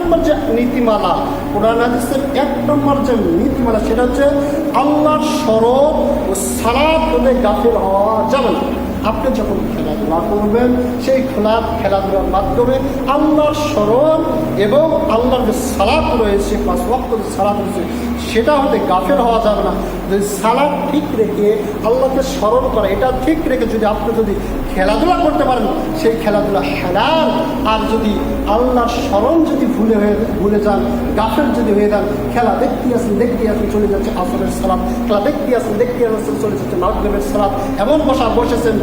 নম্বর যে নীতিমালা, কোরআন হাদিসের 1 নম্বর যে নীতিমালা, সেটা হচ্ছে আল্লাহর স্মরণ ও সালাত হতে গাফিল হওয়া যাবে না। আপনি যখন খেলাধুলা করবেন, সেই খেলাধুলার মাধ্যমে আল্লাহর স্মরণ এবং আল্লাহর যে সালাত রয়েছে, 5 ওয়াক্ত যে সালাত রয়েছে, সেটা হতে গাফেল হওয়া যাবে না। যদি সালাত ঠিক রেখে আল্লাহকে স্মরণ করা, এটা ঠিক রেখে যদি আপনি খেলাধুলা করতে পারেন, সেই খেলাধুলা হালাল। আর যদি আল্লাহর স্মরণ যদি ভুলে যান, গাফেল যদি হয়ে যান, খেলা দেখতে আসেন চলে যাচ্ছে আসরের সালাত, খেলা দেখতে আসেন চলে যাচ্ছে মাগরিবের সালাত, এমন বসেছেন,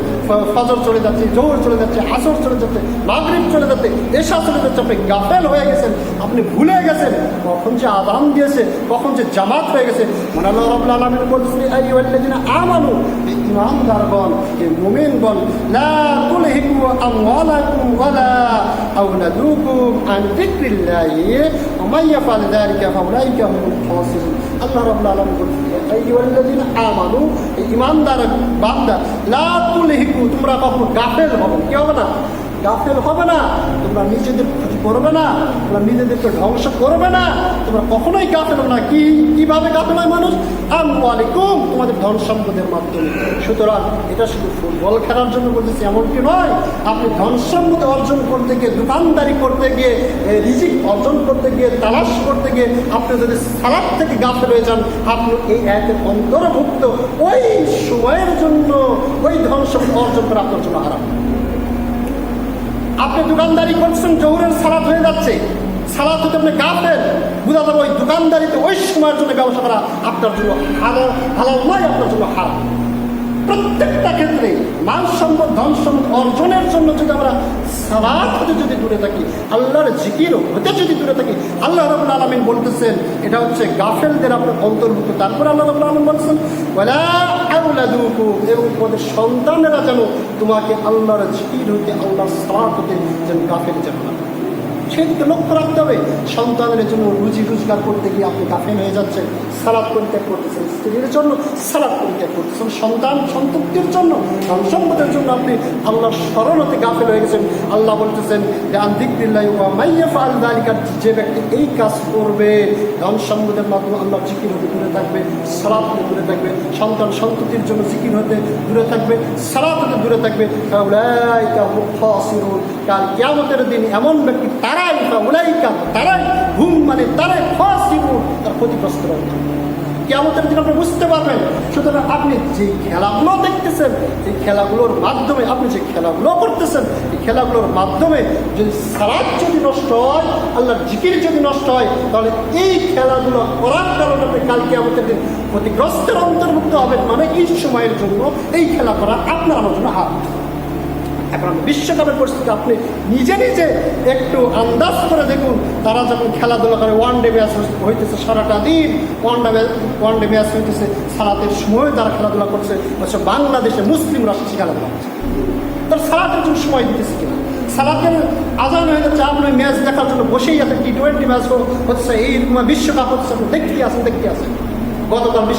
ফজর চলে যাচ্ছে, জোহর চলে যাচ্ছে, আসর চলে যাচ্ছে, মাগরিব চলে যাচ্ছে, এশা চলে যাচ্ছে, আপনি গাফেল হয়ে গেছেন, আপনি ভুলে গেছেন কখন যে আযান দিয়েছে, কখন যে জামাত হয়ে গেছে। মনে আল্লাহ রাব্বুল আলামিন বলতেছেন, আইয়ুহাল্লাযিনা আমানু, ঈমানদারগণ, মুমিনগণ, লা তুলহিকু আমওয়ালাকুম ওয়ালা আওলাদুকুম আন যিকরিল্লাহি ওয়া মান ইয়াফআল যালিকা ফাউলাইকা হুমুল খাসিরুন। আল্লাহ রাব্বুল আলামিন বলতেছেন, আইয়ুহাল্লাযিনা আমানু, ঈমানদার বান্দা, লা তুলহিকু, তোমরা কখনো গাফেল হবে কি হবে না, গাফেল হবে না, তোমরা নিজেদের ক্ষতি করবে না, তোমরা নিজেদেরকে ধ্বংস করবে না, তোমরা কখনোই গাফেল হবে না। কিভাবে গাফেল হয় মানুষ? আমওয়ালিকুম, তোমাদের ধন সম্পদের মাধ্যমে। সুতরাং এটা শুধু ফুটবল খেলার জন্য বলতেছি এমনকি নয়। আপনি ধন সম্পদ অর্জন করতে গিয়ে, দোকানদারি করতে গিয়ে, রিজিক অর্জন করতে গিয়ে, তালাশ করতে গিয়ে আপনি যদি সালাত থেকে গাফেল হয়ে যান, আপনি এই আয়াতের অন্তর্ভুক্ত। ওই সময়ের জন্য ওই ধন সম্পদ অর্জন করা আপনার জন্য হারাম। আপনি দোকানদারি করছেন, জোহরের সালাত হয়ে যাচ্ছে, সালাত হতে আপনি গাফেল, বুঝা যাবে ওই দোকানদারিতে ওই সময়ের জন্য ব্যবসা করা আপনার জন্য হালাল নয়, আপনার জন্য হারাম। প্রত্যেকটা ক্ষেত্রে মাল সম্পদ, ধন সম্পদ অর্জনের জন্য যদি আমরা সালাত হতে যদি দূরে থাকি, আল্লাহর জিকির হতে যদি দূরে থাকি, আল্লাহ রাব্বুল আলামিন বলতেছেন এটা হচ্ছে গাফেলদের আপনার অন্তর্ভুক্ত। তারপর আল্লাহ রাব্বুল আলামিন বলছেন, ওয়ালা আওলাদুকুম, এবং তোমাদের সন্তানেরা যেন তোমাকে আল্লাহর জিকির হতে, আল্লাহর সালাত হতে যেন গাফেল যেন না। সেদিকে লক্ষ্য রাখতে হবে। সন্তানের জন্য রুজি রোজগার করতে গিয়ে আপনি গাফেল হয়ে যাচ্ছেন, সালাত পরিত্যাগ করতেছেন, স্ত্রীর জন্য সালাত পরিত্যাগ করতেছেন, সন্ততির জন্য, ধন সম্পদের জন্য আপনি আল্লাহর স্মরণ হতে গাফেল হয়ে গেছেন। আল্লাহ বলতেছেন যে আন যিকরিল্লাহি ওয়া মান ইয়াফআল যালিকা, যে ব্যক্তি এই কাজ করবে, ধন সম্পদের মাধ্যমে আল্লাহর জিকির হতে দূরে থাকবে, সালাত হতে দূরে থাকবে, সন্ততির জন্য জিকির হতে দূরে থাকবে, সালাত হতে দূরে থাকবে, ফাউলাইকা হুমুল খাসিরুন, কাল কিয়ামতের দিন এমন ব্যক্তি তারাই হুম মানে তারাই খাসিরুন, তার ক্ষতিগ্রস্ত হবে। কিয়ামতের দিন আপনি বুঝতে পারবেন। সুতরাং আপনি যে খেলাগুলো দেখতেছেন, এই খেলাগুলোর মাধ্যমে, আপনি যে খেলাগুলো করতেছেন, এই খেলাগুলোর মাধ্যমে যদি সালাত যদি নষ্ট হয়, আল্লাহর জিকির যদি নষ্ট হয়, তাহলে এই খেলাগুলো করার কারণে আপনি কাল কিয়ামতের দিন ক্ষতিগ্রস্তের অন্তর্ভুক্ত হবেন। মানে এই সময়ের জন্য এই খেলা করা আপনার আমার জন্য হাত। এখন বিশ্বকাপের পরিস্থিতি আপনি নিজে একটু আন্দাজ করে দেখুন। তারা যখন খেলাধুলা করে, ওয়ানডে ম্যাচ হইতেছে, সারাটা দিন ওয়ানডে ম্যাচ হইতেছে, সালাতের সময় তারা খেলাধুলা করছে, বাংলাদেশে মুসলিম রাষ্ট্রে খেলাধুলা করছে, তার সালাতের জন্য সময় দিতেছে কিনা। সালাতের আজান হয়ে যাচ্ছে, আপনার ম্যাচ দেখার জন্য বসেই আছে, T20 ম্যাচ হচ্ছে, এই বিশ্বকাপ হচ্ছে, দেখতে আসেন। গতকাল